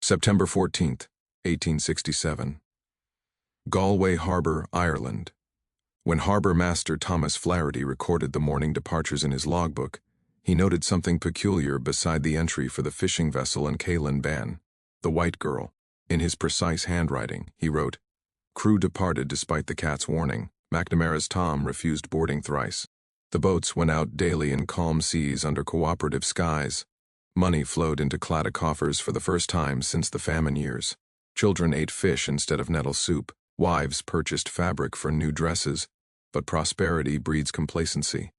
September 14th, 1867. Galway Harbor, Ireland. When Harbour Master Thomas Flaherty recorded the morning departures in his logbook, he noted something peculiar beside the entry for the fishing vessel An Cailín Bán, the White Girl. In his precise handwriting, he wrote, "Crew departed despite the cat's warning. McNamara's Tom refused boarding thrice. The boats went out daily in calm seas under cooperative skies. Money flowed into Claddagh coffers for the first time since the famine years. Children ate fish instead of nettle soup. Wives purchased fabric for new dresses. But prosperity breeds complacency.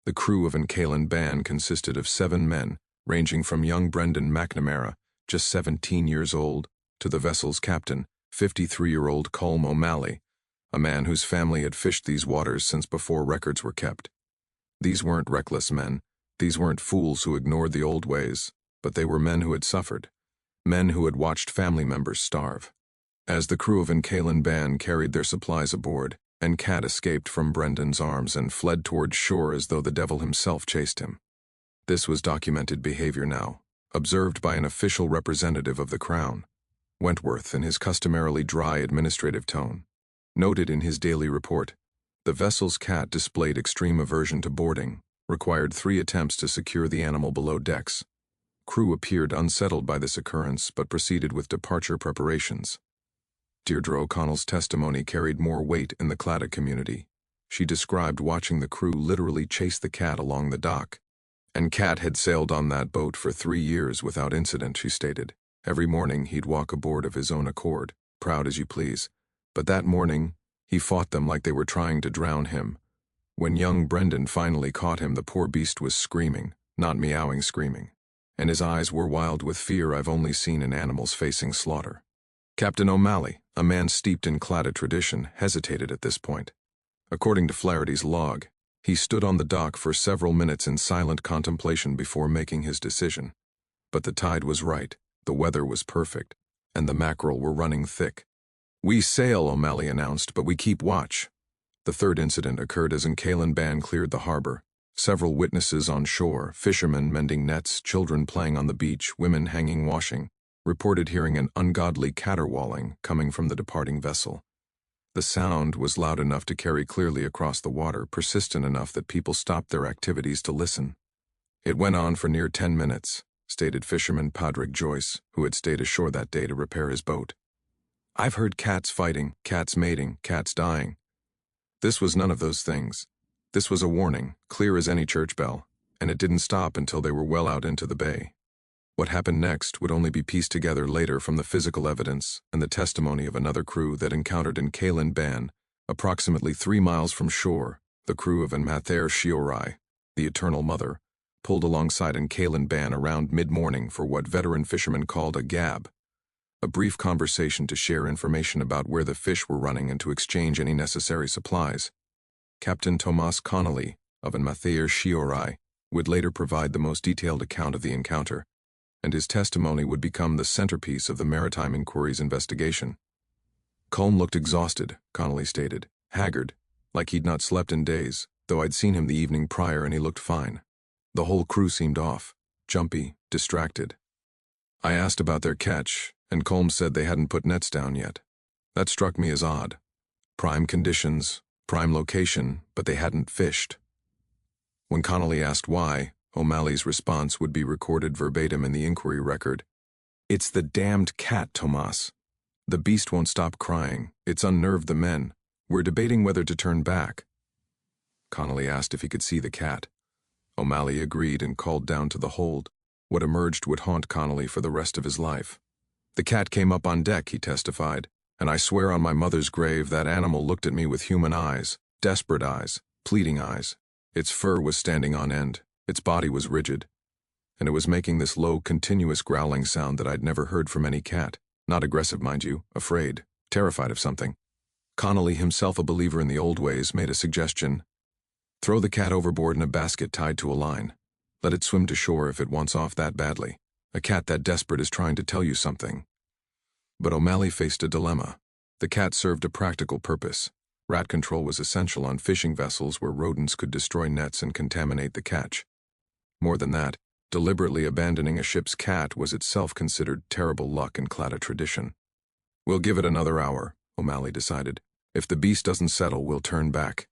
The crew of An Cailín Bán consisted of 7 men, ranging from young Brendan McNamara, just 17 years old, to the vessel's captain, 53-year-old Colm O'Malley, a man whose family had fished these waters since before records were kept. These weren't reckless men. These weren't fools who ignored the old ways, but they were men who had suffered, men who had watched family members starve. As the crew of An Cailín Bán carried their supplies aboard, An Cat escaped from Brendan's arms and fled towards shore as though the devil himself chased him. This was documented behavior now, observed by an official representative of the Crown. Wentworth, in his customarily dry administrative tone, noted in his daily report, "The vessel's cat displayed extreme aversion to boarding, required 3 attempts to secure the animal below decks. Crew appeared unsettled by this occurrence but proceeded with departure preparations." Deirdre O'Connell's testimony carried more weight in the Claddagh community. She described watching the crew literally chase the cat along the dock. An Cat had sailed on that boat for 3 years without incident, she stated. Every morning he'd walk aboard of his own accord, proud as you please. But that morning, he fought them like they were trying to drown him. When young Brendan finally caught him, the poor beast was screaming, not meowing, screaming. And his eyes were wild with fear I've only seen in animals facing slaughter. Captain O'Malley, a man steeped in Claddagh tradition, hesitated at this point. According to Flaherty's log, he stood on the dock for several minutes in silent contemplation before making his decision. But the tide was right, the weather was perfect, and the mackerel were running thick. "We sail," O'Malley announced, "but we keep watch." The third incident occurred as An Cailín Bán cleared the harbor. Several witnesses on shore, fishermen mending nets, children playing on the beach, women hanging washing, reported hearing an ungodly caterwauling coming from the departing vessel. The sound was loud enough to carry clearly across the water, persistent enough that people stopped their activities to listen. "It went on for near 10 minutes, stated fisherman Padraig Joyce, who had stayed ashore that day to repair his boat. "I've heard cats fighting, cats mating, cats dying. This was none of those things. This was a warning, clear as any church bell, and it didn't stop until they were well out into the bay. What happened next would only be pieced together later from the physical evidence and the testimony of another crew that encountered An Cailín Bán, approximately 3 miles from shore. The crew of An Maithéir Sheorai, the Eternal Mother, pulled alongside An Cailín Bán around mid-morning for what veteran fishermen called a gab, a brief conversation to share information about where the fish were running and to exchange any necessary supplies. Captain Tomás Connolly of An Maithéir Sheorai would later provide the most detailed account of the encounter, and his testimony would become the centerpiece of the Maritime Inquiry's investigation. "Colm looked exhausted," Connolly stated, "haggard, like he'd not slept in days, though I'd seen him the evening prior and he looked fine. The whole crew seemed off, jumpy, distracted. I asked about their catch, and Colm said they hadn't put nets down yet. That struck me as odd. Prime conditions, prime location, but they hadn't fished." When Connolly asked why, O'Malley's response would be recorded verbatim in the inquiry record. "It's the damned cat, Tomás. The beast won't stop crying. It's unnerved the men. We're debating whether to turn back." Connolly asked if he could see the cat. O'Malley agreed and called down to the hold. What emerged would haunt Connolly for the rest of his life. "The cat came up on deck," he testified, "and I swear on my mother's grave that animal looked at me with human eyes, desperate eyes, pleading eyes. Its fur was standing on end. Its body was rigid, and it was making this low, continuous growling sound that I'd never heard from any cat. Not aggressive, mind you, afraid, terrified of something." Connolly, himself a believer in the old ways, made a suggestion. "Throw the cat overboard in a basket tied to a line. Let it swim to shore if it wants off that badly. A cat that desperate is trying to tell you something." But O'Malley faced a dilemma. The cat served a practical purpose. Rat control was essential on fishing vessels where rodents could destroy nets and contaminate the catch. More than that, Deliberately abandoning a ship's cat was itself considered terrible luck in Claddagh tradition. "We'll give it another hour," O'Malley decided. "If the beast doesn't settle, we'll turn back."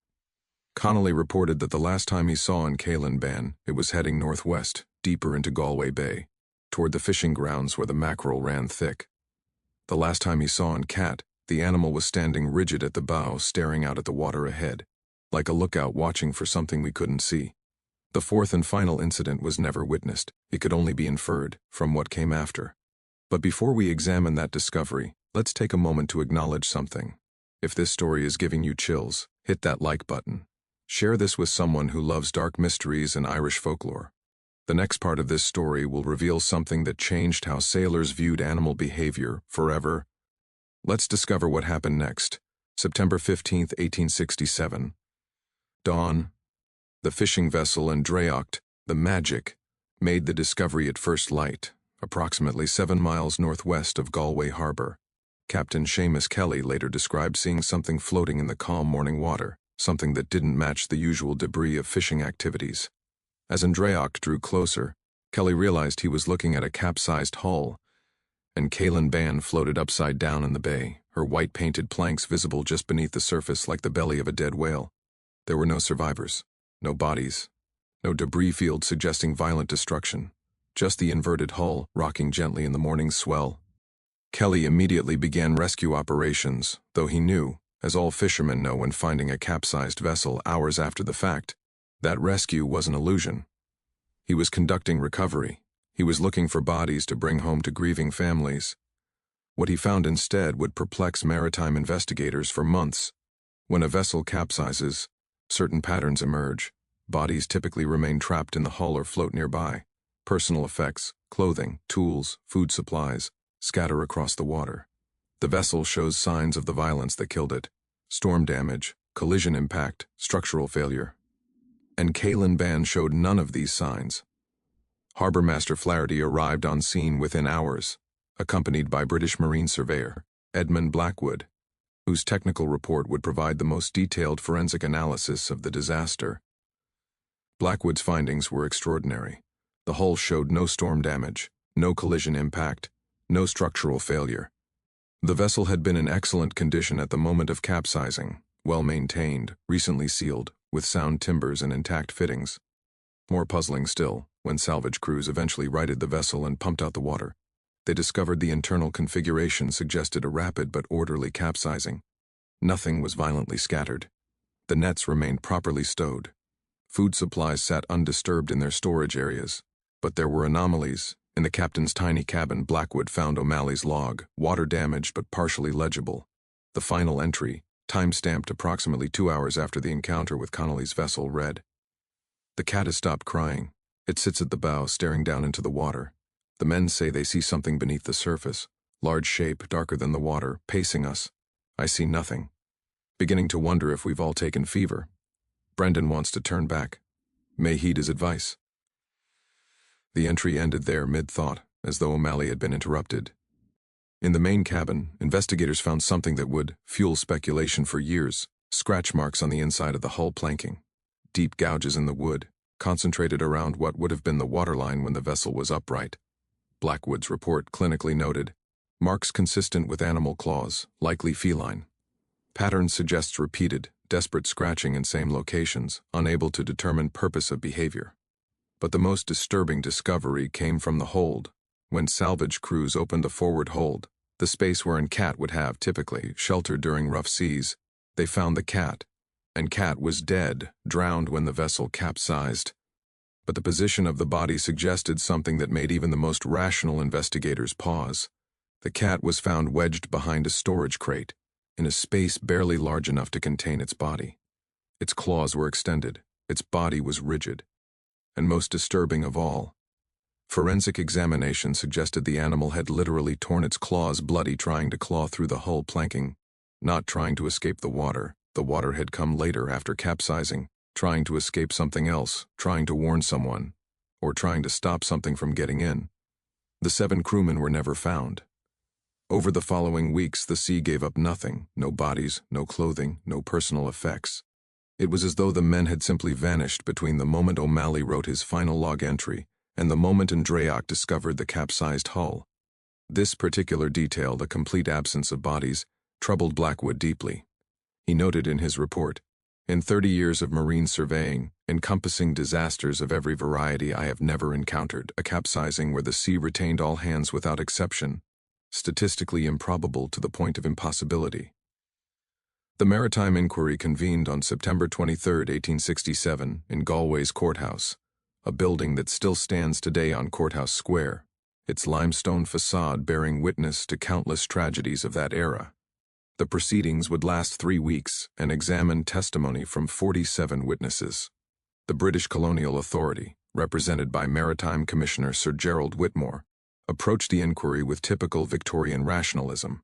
Connolly reported that the last time he saw An Cailín Bán, it was heading northwest, deeper into Galway Bay, toward the fishing grounds where the mackerel ran thick. The last time he saw An Cat, the animal was standing rigid at the bow, staring out at the water ahead, like a lookout watching for something we couldn't see. The fourth and final incident was never witnessed. It could only be inferred from what came after. But before we examine that discovery, let's take a moment to acknowledge something. If this story is giving you chills, hit that like button. Share this with someone who loves dark mysteries and Irish folklore. The next part of this story will reveal something that changed how sailors viewed animal behavior forever. Let's discover what happened next. September 15, 1867. Dawn. The fishing vessel An Draocht, the Magic, made the discovery at first light, approximately 7 miles northwest of Galway Harbor. Captain Seamus Kelly later described seeing something floating in the calm morning water, something that didn't match the usual debris of fishing activities. As An Draocht drew closer, Kelly realized he was looking at a capsized hull. An Cailín Bán floated upside down in the bay, her white-painted planks visible just beneath the surface like the belly of a dead whale. There were no survivors, no bodies, no debris field suggesting violent destruction, just the inverted hull rocking gently in the morning swell. Kelly immediately began rescue operations, though he knew, as all fishermen know when finding a capsized vessel hours after the fact, that rescue was an illusion. He was conducting recovery. He was looking for bodies to bring home to grieving families. What he found instead would perplex maritime investigators for months. When a vessel capsizes, certain patterns emerge. Bodies typically remain trapped in the hull or float nearby. Personal effects, clothing, tools, food supplies, scatter across the water. The vessel shows signs of the violence that killed it: storm damage, collision impact, structural failure. An Cailín Bán showed none of these signs. Harbour Master Flaherty arrived on scene within hours, accompanied by British Marine Surveyor Edmund Blackwood, whose technical report would provide the most detailed forensic analysis of the disaster. Blackwood's findings were extraordinary. The hull showed no storm damage, no collision impact, no structural failure. The vessel had been in excellent condition at the moment of capsizing, well maintained, recently sealed, with sound timbers and intact fittings. More puzzling still, when salvage crews eventually righted the vessel and pumped out the water, they discovered the internal configuration suggested a rapid but orderly capsizing. Nothing was violently scattered. The nets remained properly stowed. Food supplies sat undisturbed in their storage areas. But there were anomalies. In the captain's tiny cabin, Blackwood found O'Malley's log, water damaged but partially legible. The final entry, time-stamped approximately 2 hours after the encounter with Connolly's vessel, read, "The cat has stopped crying. It sits at the bow, staring down into the water. The men say they see something beneath the surface, large shape, darker than the water, pacing us. I see nothing. Beginning to wonder if we've all taken fever. Brendan wants to turn back. May heed his advice." The entry ended there mid-thought, as though O'Malley had been interrupted. In the main cabin, investigators found something that would fuel speculation for years: scratch marks on the inside of the hull planking, deep gouges in the wood, concentrated around what would have been the waterline when the vessel was upright. Blackwood's report clinically noted, marks consistent with animal claws, likely feline. Pattern suggests repeated, desperate scratching in same locations, unable to determine purpose of behavior. But the most disturbing discovery came from the hold. When salvage crews opened the forward hold, the space where An Cat would have typically sheltered during rough seas, they found the cat. An Cat was dead, drowned when the vessel capsized. But the position of the body suggested something that made even the most rational investigators pause. The cat was found wedged behind a storage crate, in a space barely large enough to contain its body. Its claws were extended, its body was rigid. And most disturbing of all, forensic examination suggested the animal had literally torn its claws bloody trying to claw through the hull planking, not trying to escape the water. The water had come later after capsizing, trying to escape something else, trying to warn someone, or trying to stop something from getting in. The 7 crewmen were never found. Over the following weeks, the sea gave up nothing: no bodies, no clothing, no personal effects. It was as though the men had simply vanished between the moment O'Malley wrote his final log entry and the moment Andreak discovered the capsized hull. This particular detail, the complete absence of bodies, troubled Blackwood deeply. He noted in his report, "In 30 years of marine surveying, encompassing disasters of every variety, I have never encountered a capsizing where the sea retained all hands without exception, statistically improbable to the point of impossibility." The Maritime Inquiry convened on September 23, 1867, in Galway's courthouse, a building that still stands today on Courthouse Square, its limestone facade bearing witness to countless tragedies of that era. The proceedings would last 3 weeks and examine testimony from 47 witnesses. The British Colonial Authority, represented by Maritime Commissioner Sir Gerald Whitmore, approached the inquiry with typical Victorian rationalism.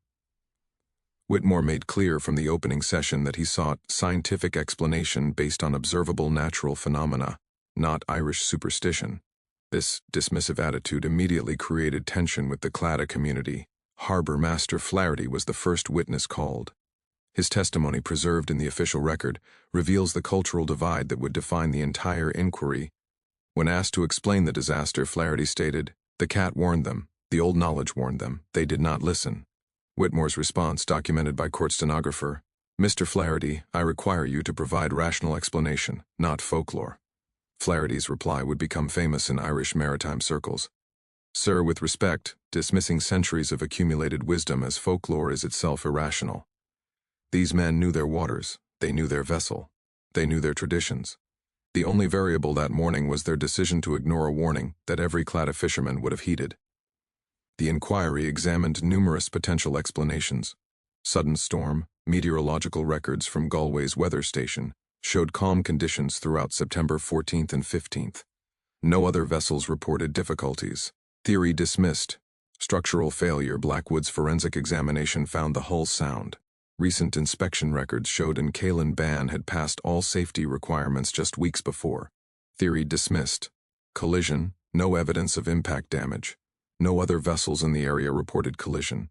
Whitmore made clear from the opening session that he sought scientific explanation based on observable natural phenomena, not Irish superstition. This dismissive attitude immediately created tension with the Claddagh community. Harbour Master Flaherty was the first witness called. His testimony, preserved in the official record, reveals the cultural divide that would define the entire inquiry. When asked to explain the disaster, Flaherty stated, "The cat warned them, the old knowledge warned them, they did not listen." Whitmore's response, documented by court stenographer, "Mr. Flaherty, I require you to provide rational explanation, not folklore." Flaherty's reply would become famous in Irish maritime circles. "Sir, with respect, dismissing centuries of accumulated wisdom as folklore is itself irrational. These men knew their waters, they knew their vessel, they knew their traditions. The only variable that morning was their decision to ignore a warning that every Claddagh fisherman would have heeded." The inquiry examined numerous potential explanations. Sudden storm, meteorological records from Galway's weather station showed calm conditions throughout September 14th and 15th. No other vessels reported difficulties. Theory dismissed. Structural failure. Blackwood's forensic examination found the hull sound. Recent inspection records showed An Cailín Bán had passed all safety requirements just weeks before. Theory dismissed. Collision. No evidence of impact damage. No other vessels in the area reported collision.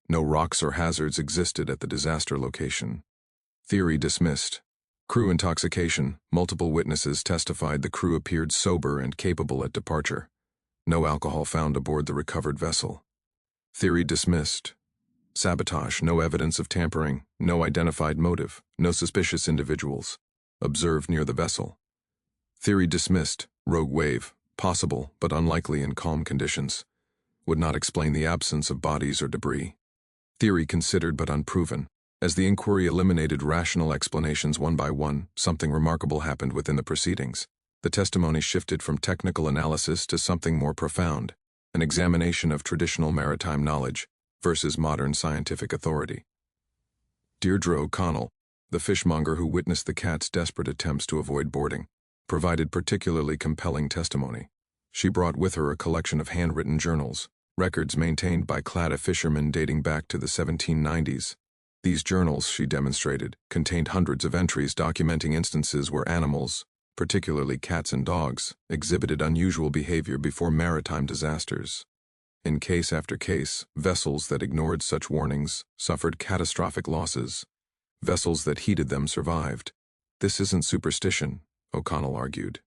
No rocks or hazards existed at the disaster location. Theory dismissed. Crew intoxication. Multiple witnesses testified the crew appeared sober and capable at departure. No alcohol found aboard the recovered vessel. Theory dismissed. Sabotage. No evidence of tampering. No identified motive. No suspicious individuals observed near the vessel. Theory dismissed. Rogue wave. Possible, but unlikely in calm conditions. Would not explain the absence of bodies or debris. Theory considered but unproven. As the inquiry eliminated rational explanations one by one, something remarkable happened within the proceedings. The testimony shifted from technical analysis to something more profound, an examination of traditional maritime knowledge versus modern scientific authority. Deirdre O'Connell, the fishmonger who witnessed the cat's desperate attempts to avoid boarding, provided particularly compelling testimony. She brought with her a collection of handwritten journals, records maintained by Claddagh fishermen dating back to the 1790s. These journals, she demonstrated, contained hundreds of entries documenting instances where animals, particularly cats and dogs, exhibited unusual behavior before maritime disasters. In case after case, vessels that ignored such warnings suffered catastrophic losses. Vessels that heeded them survived. This isn't superstition, O'Connell argued.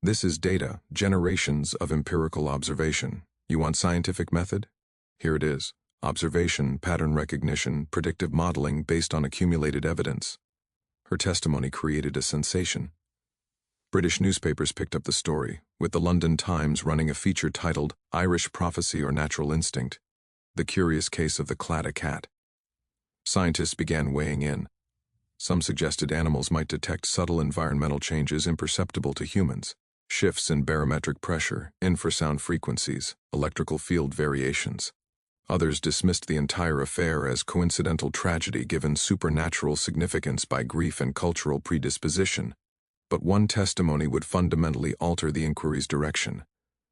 This is data, generations of empirical observation. You want scientific method? Here it is. Observation, pattern recognition, predictive modeling based on accumulated evidence. Her testimony created a sensation. British newspapers picked up the story, with the London Times running a feature titled "Irish Prophecy or Natural Instinct: The Curious Case of the Claddagh Cat." Scientists began weighing in. Some suggested animals might detect subtle environmental changes imperceptible to humans. Shifts in barometric pressure, infrasound frequencies, electrical field variations. Others dismissed the entire affair as coincidental tragedy given supernatural significance by grief and cultural predisposition. But one testimony would fundamentally alter the inquiry's direction.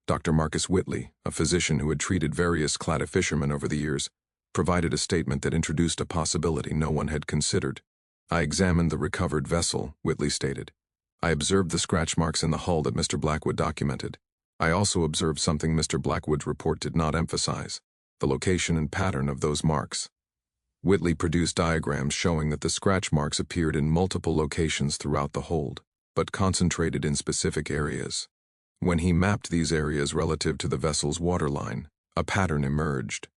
Dr. Marcus Whitley, a physician who had treated various Claddagh fishermen over the years, provided a statement that introduced a possibility no one had considered. "I examined the recovered vessel," Whitley stated. "I observed the scratch marks in the hull that Mr. Blackwood documented. I also observed something Mr. Blackwood's report did not emphasize: the location and pattern of those marks." Whitley produced diagrams showing that the scratch marks appeared in multiple locations throughout the hold, but concentrated in specific areas. When he mapped these areas relative to the vessel's waterline, a pattern emerged.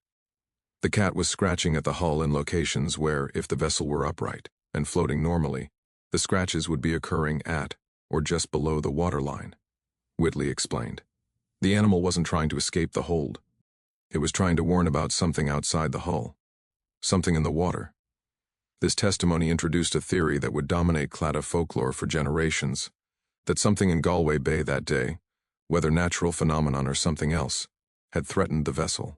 The cat was scratching at the hull in locations where, if the vessel were upright and floating normally, the scratches would be occurring at or just below the waterline. Whitley explained. The animal wasn't trying to escape the hold. It was trying to warn about something outside the hull, something in the water. This testimony introduced a theory that would dominate Claddagh folklore for generations, that something in Galway Bay that day, whether natural phenomenon or something else, had threatened the vessel.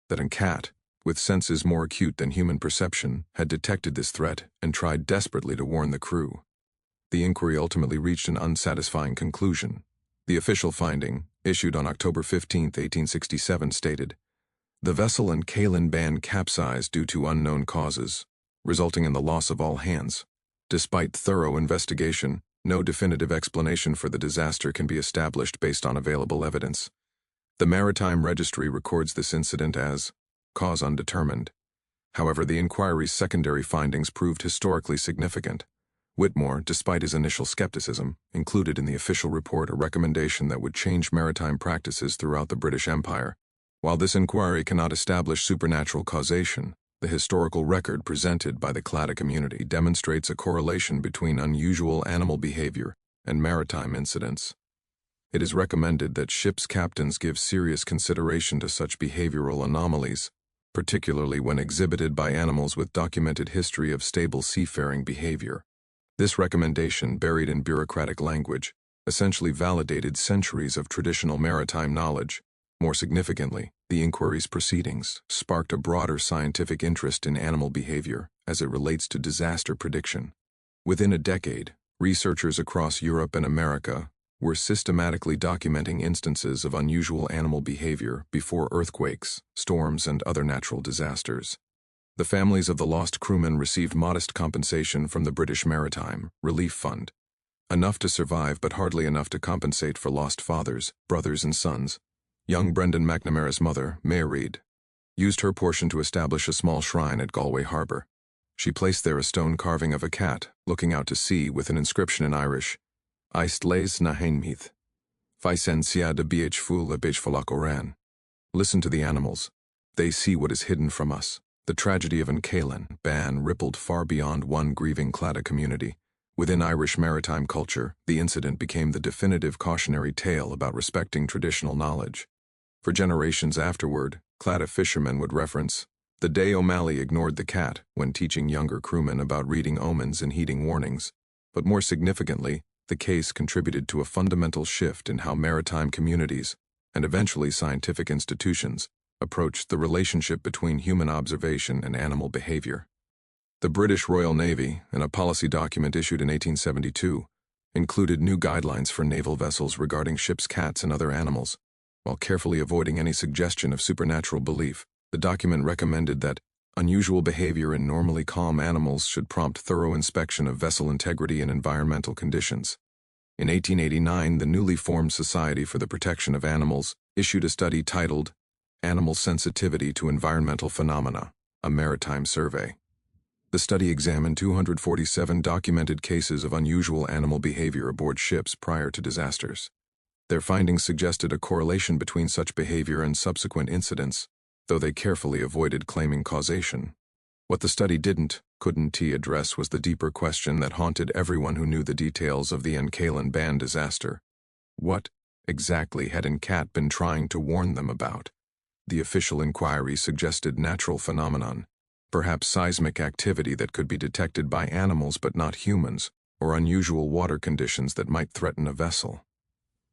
That An Cat, with senses more acute than human perception, had detected this threat and tried desperately to warn the crew. The inquiry ultimately reached an unsatisfying conclusion. The official finding, issued on October 15, 1867, stated, "The vessel An Cailín Bán capsized due to unknown causes, resulting in the loss of all hands. Despite thorough investigation, no definitive explanation for the disaster can be established based on available evidence. The Maritime Registry records this incident as cause undetermined. However, the inquiry's secondary findings proved historically significant. Whitmore, despite his initial skepticism, included in the official report a recommendation that would change maritime practices throughout the British Empire. While this inquiry cannot establish supernatural causation, the historical record presented by the Claddagh community demonstrates a correlation between unusual animal behavior and maritime incidents. It is recommended that ship's captains give serious consideration to such behavioral anomalies, particularly when exhibited by animals with documented history of stable seafaring behavior. This recommendation, buried in bureaucratic language, essentially validated centuries of traditional maritime knowledge. More significantly, the inquiry's proceedings sparked a broader scientific interest in animal behavior as it relates to disaster prediction. Within a decade, researchers across Europe and America were systematically documenting instances of unusual animal behavior before earthquakes, storms, and other natural disasters. The families of the lost crewmen received modest compensation from the British Maritime Relief Fund, enough to survive but hardly enough to compensate for lost fathers, brothers, and sons. Young Brendan McNamara's mother, Mairead, used her portion to establish a small shrine at Galway Harbor. She placed there a stone carving of a cat looking out to sea with an inscription in Irish, Eist leis na hainmith, Faisen sia de bh ful a bh falak oran. Listen to the animals. They see what is hidden from us. The tragedy of An Cailín Bán rippled far beyond one grieving Claddagh community. Within Irish maritime culture, the incident became the definitive cautionary tale about respecting traditional knowledge. For generations afterward, Claddagh fishermen would reference the day O'Malley ignored the cat when teaching younger crewmen about reading omens and heeding warnings. But more significantly, the case contributed to a fundamental shift in how maritime communities, and eventually scientific institutions, approached the relationship between human observation and animal behavior. The British Royal Navy, in a policy document issued in 1872, included new guidelines for naval vessels regarding ships' cats and other animals. While carefully avoiding any suggestion of supernatural belief, the document recommended that unusual behavior in normally calm animals should prompt thorough inspection of vessel integrity and environmental conditions. In 1889, the newly formed Society for the Protection of Animals issued a study titled Animal Sensitivity to Environmental Phenomena, a Maritime Survey. The study examined 247 documented cases of unusual animal behavior aboard ships prior to disasters. Their findings suggested a correlation between such behavior and subsequent incidents, though they carefully avoided claiming causation. What the study couldn't address was the deeper question that haunted everyone who knew the details of the An Cailín Bán disaster. What exactly had An Cat been trying to warn them about? The official inquiry suggested natural phenomenon, perhaps seismic activity that could be detected by animals but not humans, or unusual water conditions that might threaten a vessel.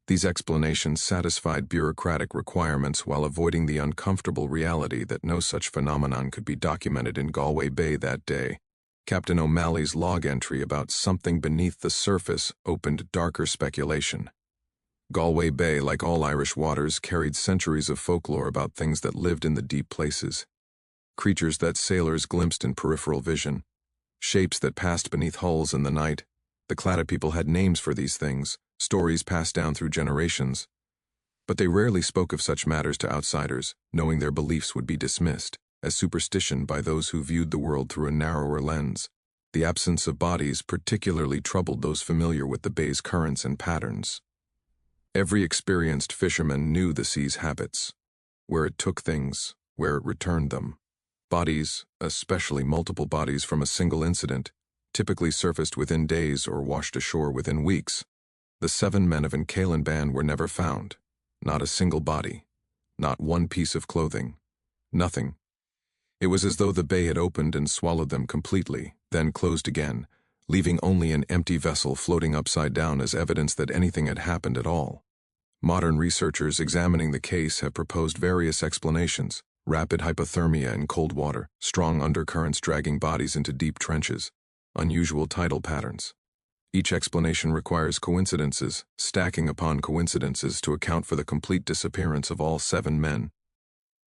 These explanations satisfied bureaucratic requirements while avoiding the uncomfortable reality that no such phenomenon could be documented in Galway Bay that day. Captain O'Malley's log entry about something beneath the surface opened darker speculation. Galway Bay, like all Irish waters, carried centuries of folklore about things that lived in the deep places. Creatures that sailors glimpsed in peripheral vision. Shapes that passed beneath hulls in the night. The Claddagh people had names for these things, stories passed down through generations. But they rarely spoke of such matters to outsiders, knowing their beliefs would be dismissed as superstition by those who viewed the world through a narrower lens. The absence of bodies particularly troubled those familiar with the bay's currents and patterns. Every experienced fisherman knew the sea's habits, where it took things, where it returned them. Bodies, especially multiple bodies from a single incident, typically surfaced within days or washed ashore within weeks. The 7 men of An Cailín Bán were never found. Not a single body. Not one piece of clothing. Nothing. It was as though the bay had opened and swallowed them completely, then closed again, leaving only an empty vessel floating upside down as evidence that anything had happened at all. Modern researchers examining the case have proposed various explanations: rapid hypothermia in cold water, strong undercurrents dragging bodies into deep trenches, unusual tidal patterns. Each explanation requires coincidences, stacking upon coincidences to account for the complete disappearance of all 7 men.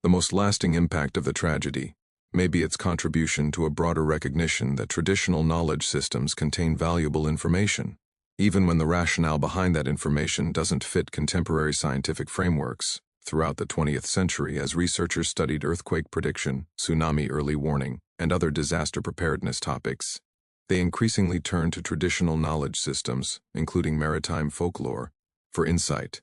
The most lasting impact of the tragedy may be its contribution to a broader recognition that traditional knowledge systems contain valuable information, even when the rationale behind that information doesn't fit contemporary scientific frameworks. Throughout the 20th century, as researchers studied earthquake prediction, tsunami early warning, and other disaster preparedness topics, they increasingly turned to traditional knowledge systems, including maritime folklore, for insight.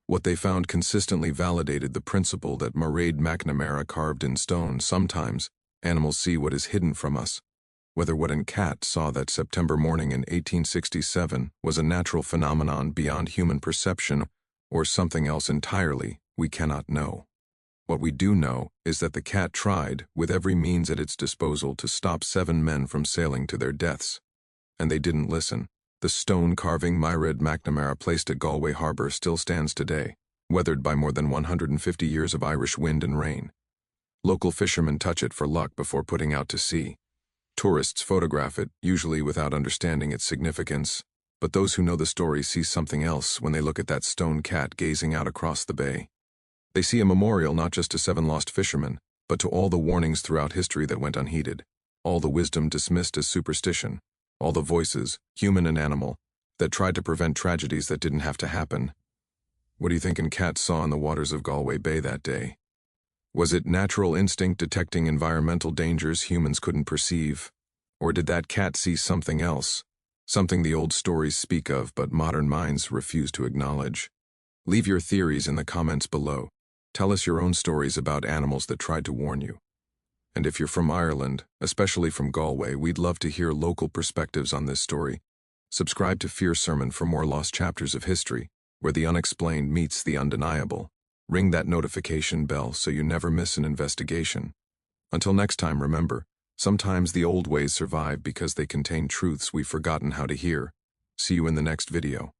What they found consistently validated the principle that Mairead McNamara carved in stone: sometimes animals see what is hidden from us. Whether what An Cat saw that September morning in 1867 was a natural phenomenon beyond human perception or something else entirely, we cannot know. What we do know is that the cat tried, with every means at its disposal, to stop 7 men from sailing to their deaths. And they didn't listen. The stone carving Mairead McNamara placed at Galway Harbor still stands today, weathered by more than 150 years of Irish wind and rain. Local fishermen touch it for luck before putting out to sea. Tourists photograph it, usually without understanding its significance, but those who know the story see something else when they look at that stone cat gazing out across the bay. They see a memorial not just to 7 lost fishermen, but to all the warnings throughout history that went unheeded, all the wisdom dismissed as superstition, all the voices, human and animal, that tried to prevent tragedies that didn't have to happen. What do you think An Cat saw in the waters of Galway Bay that day? Was it natural instinct detecting environmental dangers humans couldn't perceive? Or did that cat see something else? Something the old stories speak of but modern minds refuse to acknowledge? Leave your theories in the comments below. Tell us your own stories about animals that tried to warn you. And if you're from Ireland, especially from Galway, we'd love to hear local perspectives on this story. Subscribe to Fear Sermon for more lost chapters of history, where the unexplained meets the undeniable. Ring that notification bell so you never miss an investigation. Until next time, remember, sometimes the old ways survive because they contain truths we've forgotten how to hear. See you in the next video.